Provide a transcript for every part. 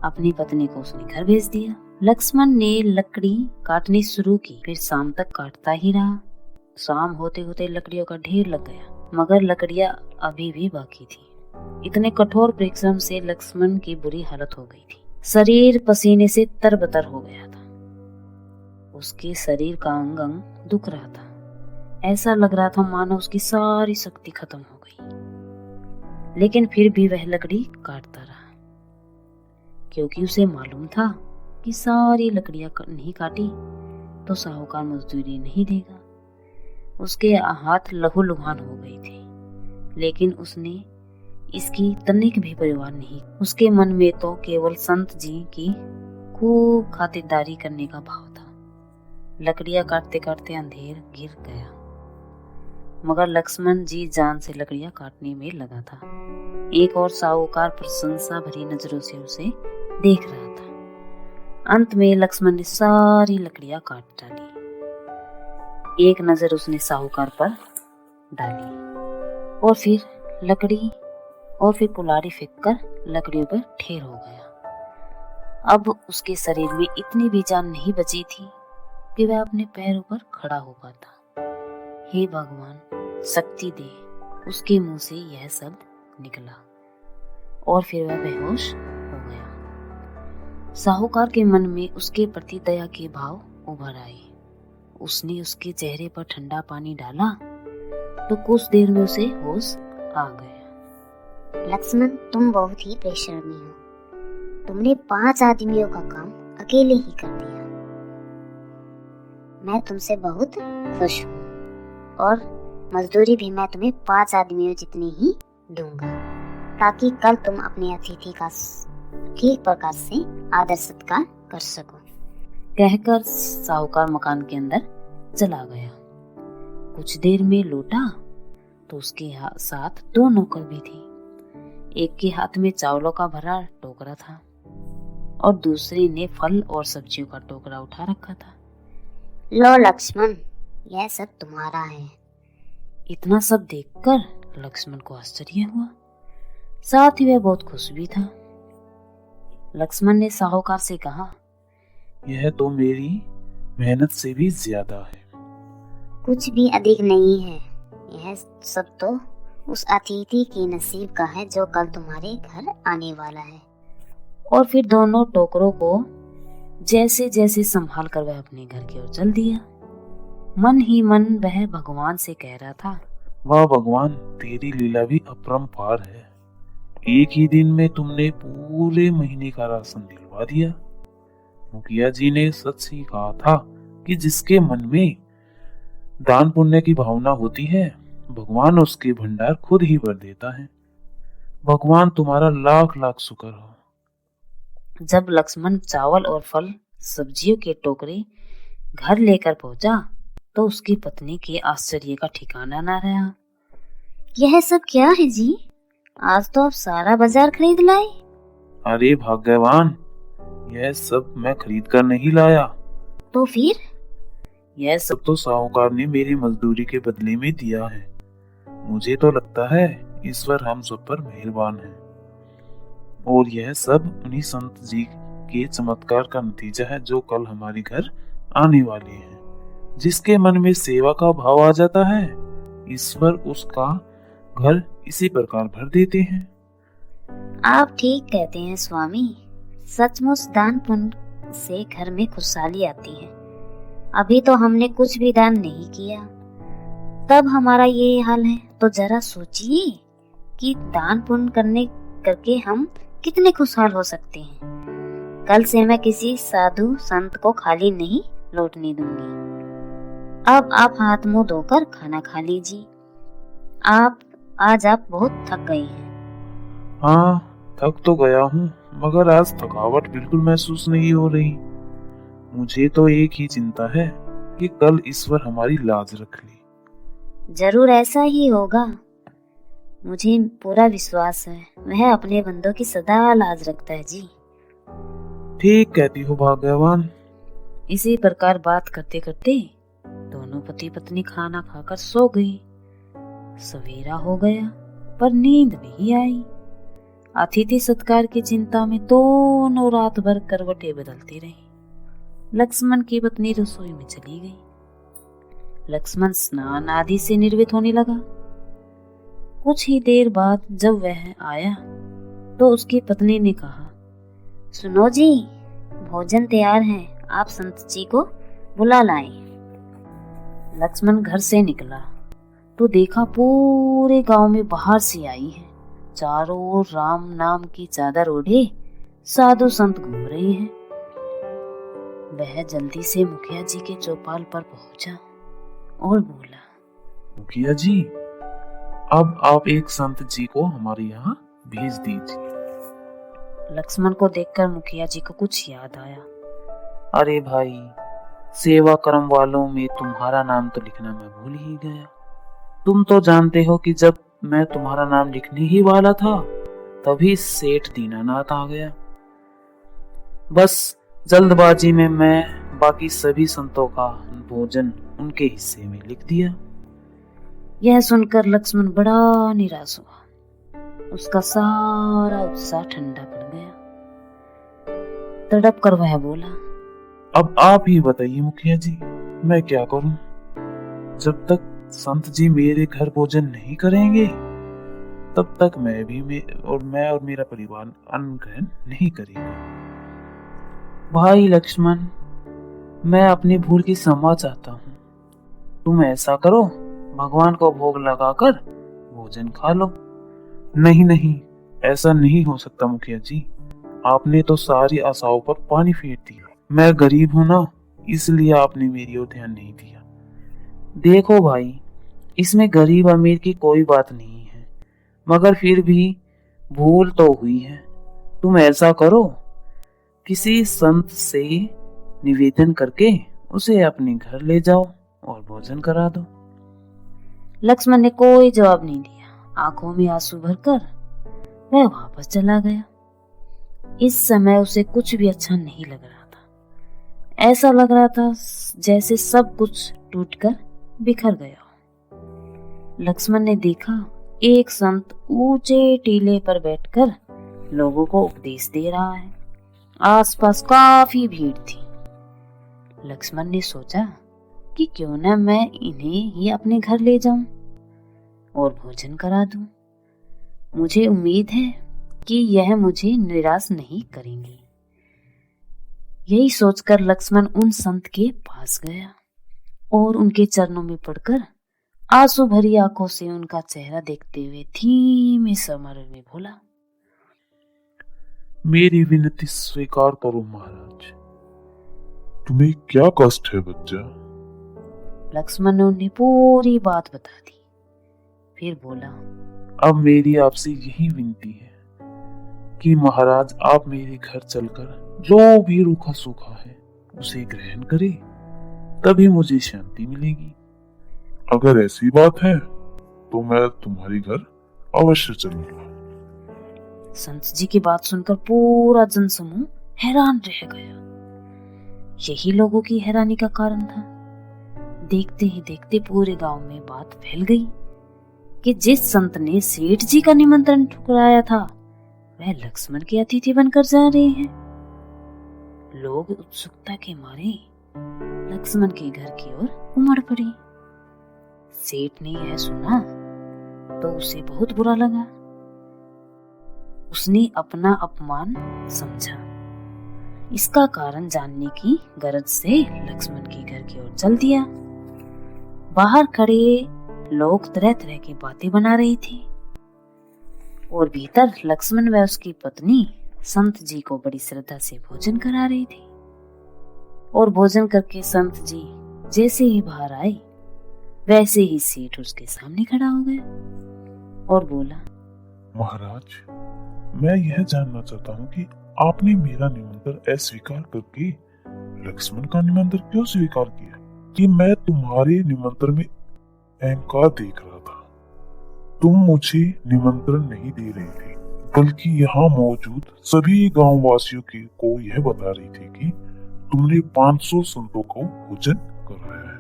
अपनी पत्नी को उसने घर भेज दिया। लक्ष्मण ने लकड़ी काटनी शुरू की, फिर शाम तक काटता ही रहा। शाम होते होते लकड़ियों का ढेर लग गया, मगर लकड़ियां अभी भी बाकी थी। इतने कठोर परिश्रम से लक्ष्मण की बुरी हालत हो गई थी। शरीर पसीने से तरबतर हो गया था। उसके शरीर का अंग अंग दुख रहा था। ऐसा लग रहा था मानो उसकी सारी शक्ति खत्म हो गई। लेकिन फिर भी वह लकड़ी काटता रहा, क्योंकि उसे मालूम था कि सारी लकड़ियां नहीं काटी तो साहूकार मजदूरी नहीं देगा। उसके हाथ लहूलुहान हो गए थे, लेकिन उसने इसकी तनिक भी परवाह नहीं। उसके मन में तो केवल संत जी की खूब खातिरदारी करने का भाव था। लकड़ियां काटते काटते अंधेर घिर गया, मगर लक्ष्मण जी जान से लकड़ियां काटने में लगा था। एक और साहूकार प्रशंसा भरी नजरों से उसे देख रहा था। अंत में लक्ष्मण ने सारी लकड़ियां काट डाली। एक नजर उसने साहूकार पर डाली और फिर कुल्हाड़ी फेंककर लकड़ियों पर ढेर हो गया। अब उसके शरीर में इतनी भी जान नहीं बची थी कि वह अपने पैरों पर खड़ा हो पाता। हे भगवान, शक्ति दे, उसके मुंह से यह शब्द निकला और फिर वह बेहोश हो गया। साहूकार के मन में उसके प्रति दया के भाव उभर आए। उसने उसके चेहरे पर ठंडा पानी डाला तो कुछ देर में उसे होश आ गया। लक्ष्मण, तुम बहुत ही परिश्रमी हो। तुमने 5 आदमियों का काम अकेले ही कर दिया। मैं तुमसे बहुत खुश हूँ और मजदूरी भी मैं तुम्हें 5 आदमियों जितनी ही दूंगा, ताकि कल तुम अपने अतिथि का ठीक प्रकार से आदर सत्कार कर सको। कहकर साहूकार मकान के अंदर चला गया। कुछ देर में लौटा तो उसके साथ 2 नौकर भी थे। एक के हाथ में चावलों का भरा टोकरा था और दूसरे ने फल और सब्जियों का टोकरा उठा रखा था। लो लक्ष्मण, यह सब तुम्हारा है। इतना सब देखकर लक्ष्मण को आश्चर्य हुआ, साथ ही वह बहुत खुश भी था। लक्ष्मण ने साहूकार से कहा, यह तो मेरी मेहनत से भी ज्यादा है। कुछ भी अधिक नहीं है। यह सब तो उस अतिथि के नसीब का है जो कल तुम्हारे घर आने वाला है। और फिर दोनों टोकरों को जैसे जैसे संभाल कर वह अपने घर की ओर चल दिया। मन ही मन वह भगवान से कह रहा था, वाह भगवान, तेरी लीला भी अपरंपार है। एक ही दिन में तुमने पूरे महीने का राशन दिलवा दिया। मुखिया जी ने सच ही कहा था कि जिसके मन में दान पुण्य की भावना होती है, भगवान उसके भंडार खुद ही भर देता है। भगवान तुम्हारा लाख लाख शुक्र हो। जब लक्ष्मण चावल और फल सब्जियों के टोकरे घर लेकर पहुंचा तो उसकी पत्नी के आश्चर्य का ठिकाना न रहा। यह सब क्या है जी? आज तो आप सारा बाजार खरीद लाए। अरे भाग्यवान, यह सब मैं खरीद कर नहीं लाया। तो फिर? यह सब तो साहूकार ने मेरी मजदूरी के बदले में दिया है। मुझे तो लगता है ईश्वर हम सब पर मेहरबान है, और यह सब उन्हीं संत जी के चमत्कार का नतीजा है जो कल हमारे घर आने वाले हैं। जिसके मन में सेवा का भाव आ जाता है, ईश्वर उसका घर इसी प्रकार भर देते हैं। आप ठीक कहते हैं स्वामी। सचमुच दान पुण्य से घर में खुशहाली आती है। अभी तो हमने कुछ भी दान नहीं किया, तब हमारा ये हाल है। तो जरा सोचिए कि दान पुण्य करके हम कितने खुशहाल हो सकते हैं। कल से मैं किसी साधु संत को खाली नहीं लौटने दूंगी। अब आप हाथ मुंह धोकर खाना खा लीजिए। आज आप बहुत थक गए हैं। हाँ, थक तो गया हूँ, मगर आज थकावट बिल्कुल महसूस नहीं हो रही। मुझे तो एक ही चिंता है कि कल ईश्वर हमारी लाज रख ले। जरूर ऐसा ही होगा। मुझे पूरा विश्वास है, वह अपने बंदों की सदा लाज रखता है जी। ठीक कहती हो भाग्यवान। इसी प्रकार बात करते करते दोनों पति पत्नी खाना खाकर सो गई। सवेरा हो गया पर नींद नहीं आई। अतिथि सत्कार की चिंता में दोनों रात भर करवटें बदलती रही। लक्ष्मण की पत्नी रसोई में चली गई। लक्ष्मण स्नान आदि से निर्वित होने लगा। कुछ ही देर बाद जब वह आया तो उसकी पत्नी ने कहा, सुनो जी, भोजन तैयार है, आप संत जी को बुला लाएं। लक्ष्मण घर से निकला तो देखा पूरे गांव में बाहर से आई है। चारों ओर राम नाम की चादर ओढ़े साधु संत घूम रहे हैं। वह जल्दी से मुखिया जी के चौपाल पर पहुंचा और बोला, मुखिया जी, अब आप एक संत जी को हमारे यहाँ भेज दीजिए। लक्ष्मण को देखकर मुखिया जी को कुछ याद आया। अरे भाई, सेवा कर्म वालों में तुम्हारा नाम तो लिखना मैं भूल ही गया। तुम तो जानते हो कि जब मैं तुम्हारा नाम लिखने ही वाला था तभी सेठ दीनानाथ आ गया। बस जल्दबाजी में मैं बाकी सभी संतों का भोजन उनके हिस्से में लिख दिया। यह सुनकर लक्ष्मण बड़ा निराश हुआ। उसका सारा उत्साह ठंडा पड़ गया। तड़प कर वह बोला, अब आप ही बताइए मुखिया जी, मैं क्या करूं? जब तक संत जी मेरे घर भोजन नहीं करेंगे तब तक मैं और मेरा परिवार अन्न ग्रहण नहीं करेंगे। भाई लक्ष्मण, मैं अपनी भूल की क्षमा चाहता हूँ। तुम ऐसा करो, भगवान को भोग लगाकर भोजन खा लो। नहीं नहीं, ऐसा नहीं हो सकता मुखिया जी। आपने तो सारी आशाओं पर पानी फेर दिया। मैं गरीब हूं ना, इसलिए आपने मेरी ओर ध्यान नहीं दिया। देखो भाई, इसमें गरीब अमीर की कोई बात नहीं है, मगर फिर भी भूल तो हुई है। तुम ऐसा करो, किसी संत से निवेदन करके उसे अपने घर ले जाओ और भोजन करा दो। लक्ष्मण ने कोई जवाब नहीं दिया। आंखों में आंसू भरकर वह वापस चला गया। इस समय उसे कुछ भी अच्छा नहीं लग रहा था। ऐसा लग रहा था जैसे सब कुछ टूटकर बिखर गया हो। लक्ष्मण ने देखा एक संत ऊंचे टीले पर बैठकर लोगों को उपदेश दे रहा है। आसपास काफी भीड़ थी। लक्ष्मण ने सोचा कि क्यों न मैं इन्हें ही अपने घर ले जाऊं और भोजन करा दूं। मुझे उम्मीद है कि यह मुझे निराश नहीं करेंगे। यही सोचकर लक्ष्मण उन संत के पास गया और उनके चरणों में पड़कर आंसू भरी आंखों से उनका चेहरा देखते हुए धीमे स्वर में बोला, मेरी विनती स्वीकार करो महाराज। तुम्हें क्या कष्ट है बच्चा? लक्ष्मण ने उन्हें पूरी बात बता दी। फिर बोला, अब मेरी आपसे यही विनती है कि महाराज आप मेरे घर चलकर जो भी रूखा सूखा है उसे ग्रहण करें, तभी मुझे शांति मिलेगी। अगर ऐसी बात है तो मैं तुम्हारे घर अवश्य चलूंगा। संत जी की बात सुनकर पूरा जनसमूह हैरान रह गया। यही लोगों की हैरानी का कारण था। देखते ही देखते पूरे गांव में बात फैल गई कि जिस संत ने सेठ जी का निमंत्रण ठुकराया था वह लक्ष्मण के अतिथि बनकर जा रहे हैं। लोग उत्सुकता के मारे लक्ष्मण के घर की ओर उमड़ पड़े। सेठ ने यह सुना तो उसे बहुत बुरा लगा। उसने अपना अपमान समझा। इसका कारण जानने की गरज से लक्ष्मण के घर की ओर चल दिया। बाहर खड़े लोग तरह तरह की बातें बना रहे थे और भीतर लक्ष्मण व उसकी पत्नी संत जी को बड़ी श्रद्धा से भोजन करा रही थी। और भोजन करके संत जी जैसे ही बाहर आए वैसे ही सेठ उसके सामने खड़ा हो गया और बोला, महाराज, मैं यह जानना चाहता हूँ कि आपने मेरा निमंत्रण अस्वीकार करके लक्ष्मण का निमंत्रण क्यों स्वीकार किया? कि मैं तुम्हारे निमंत्रण में अहंकार देख रहा था। तुम मुझे निमंत्रण नहीं दे रही थी, बल्कि यहाँ मौजूद सभी गांव वासियों को यह बता रही थी कि तुमने 500 संतों को भोजन कराया है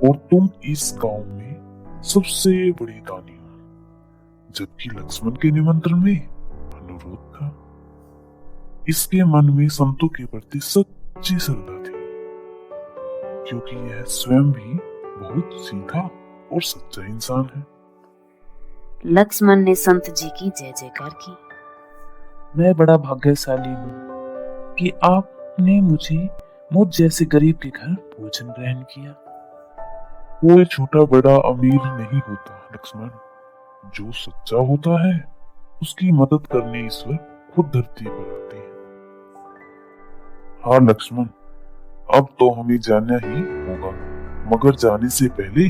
और तुम इस गांव में सबसे बड़ी दानी हो। जबकि लक्ष्मण के निमंत्रण में अनुरोध था। इसके मन में संतों के प्रति सच्ची श्रद्धा थी, क्योंकि यह स्वयं भी बहुत सीधा और सच्चा इंसान है। लक्ष्मण ने संत जी की जय जयकार की। मैं बड़ा भाग्यशाली हूँ कि आपने मुझ जैसे गरीब के घर भोजन ग्रहण किया। कोई छोटा बड़ा अमीर नहीं होता लक्ष्मण, जो सच्चा होता है उसकी मदद करने ईश्वर खुद धरती पर आते हैं। हाँ लक्ष्मण, अब तो हमें जाना ही होगा, मगर जाने से पहले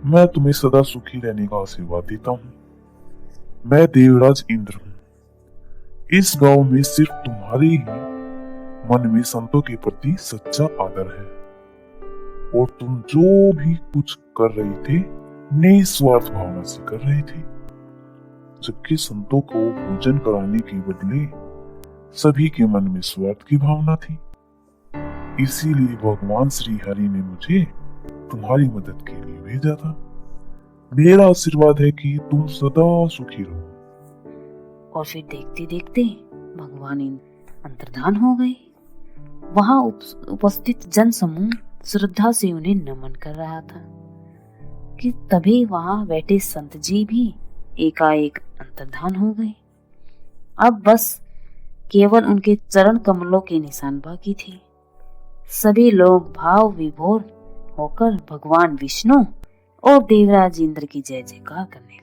मैं तुम्हें सदा सुखी रहने का आशीर्वाद देता हूँ। मैं देवराज इंद्र हूँ। इस गांव में सिर्फ तुम्हारे ही मन में संतों के प्रति सच्चा आदर है, और तुम जो भी कुछ कर रहे थे निस्वार्थ भावना से कर रहे थे, जबकि संतों को भोजन कराने के बदले सभी के मन में स्वार्थ की भावना थी। इसीलिए भगवान श्री हरि ने मुझे तुम्हारी मदद के लिए भेजा था। मेरा आशीर्वाद है कि तुम सदा सुखी रहो। और फिर देखते देखते भगवान अंतर्धान हो गए। वहां उपस्थित जन समूह श्रद्धा से उन्हें नमन कर रहा था कि तभी वहां बैठे संत जी भी एकाएक अंतर्धान हो गए। अब बस केवल उनके चरण कमलों के निशान बाकी थे। सभी लोग भाव विभोर होकर भगवान विष्णु और देवराज इंद्र की जय जयकार करने लगे।